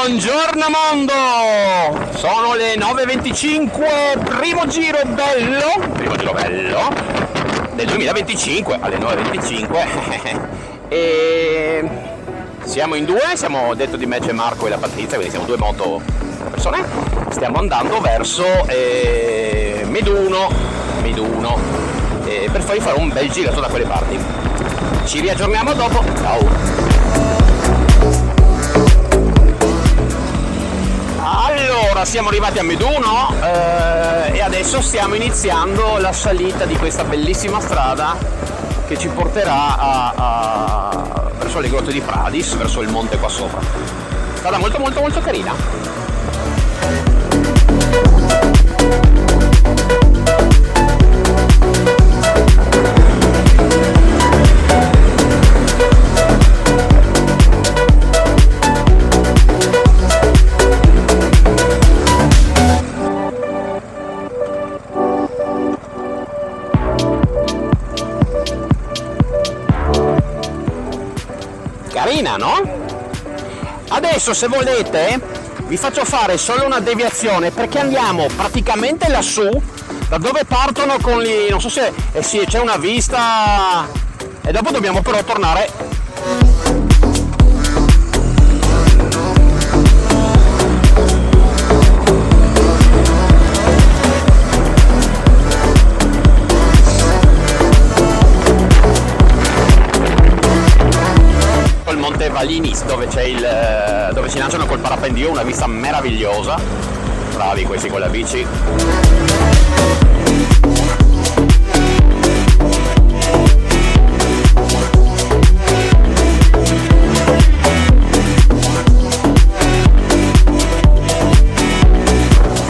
Buongiorno mondo! Sono le 9:25, primo giro bello del 2025 alle 9:25 e siamo in due, siamo detto di me c'è Marco e la Patrizia, quindi siamo due moto persone, stiamo andando verso Meduno per poi fare un bel giretto da quelle parti. Ci riaggiorniamo dopo, ciao! Allora, siamo arrivati a Meduno e adesso stiamo iniziando la salita di questa bellissima strada che ci porterà verso le grotte di Pradis, verso il monte qua sopra. Strada molto carina. Carina, no? Adesso, se volete, vi faccio fare solo una deviazione perché andiamo praticamente lassù, da dove partono con gli... non so se... sì, c'è una vista e dopo dobbiamo però tornare. Valinis, dove si lanciano col parapendio, una vista meravigliosa. Bravi questi con la bici.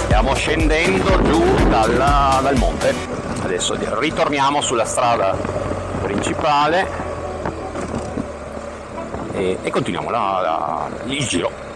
Stiamo scendendo giù dal monte. Adesso ritorniamo sulla strada principale e continuiamo il giro.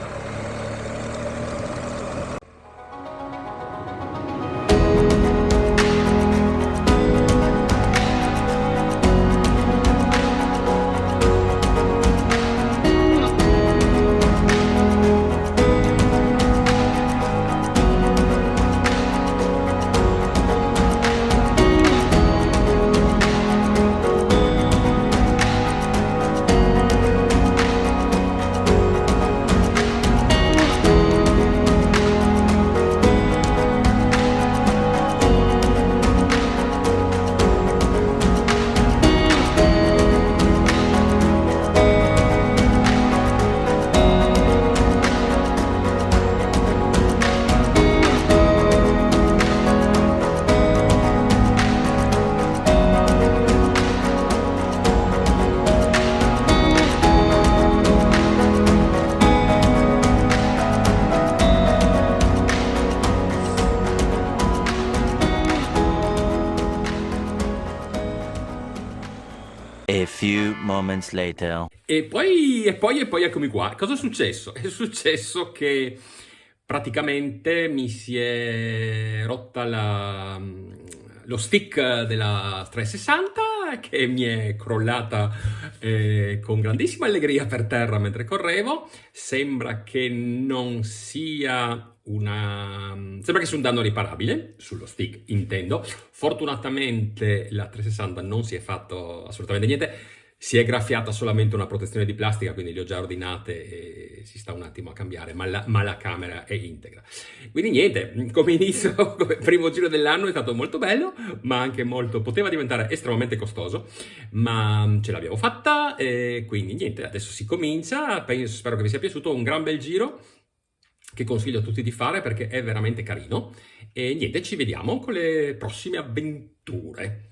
A few moments later. E poi eccomi qua. Cosa è successo? È successo che praticamente mi si è rotta lo stick della 360 che mi è crollata con grandissima allegria per terra mentre correvo. Sembra che non sia sembra che sia un danno riparabile sullo stick, intendo. Fortunatamente la 360 non si è fatto assolutamente niente, si è graffiata solamente una protezione di plastica, quindi le ho già ordinate e si sta un attimo a cambiare, ma la camera è integra. Quindi niente, come inizio, come primo giro dell'anno è stato molto bello, ma anche poteva diventare estremamente costoso, ma ce l'abbiamo fatta e quindi niente, adesso si comincia, spero che vi sia piaciuto, un gran bel giro che consiglio a tutti di fare perché è veramente carino e niente, ci vediamo con le prossime avventure.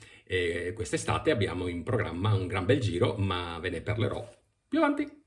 Quest'estate abbiamo in programma un gran bel giro, ma ve ne parlerò più avanti.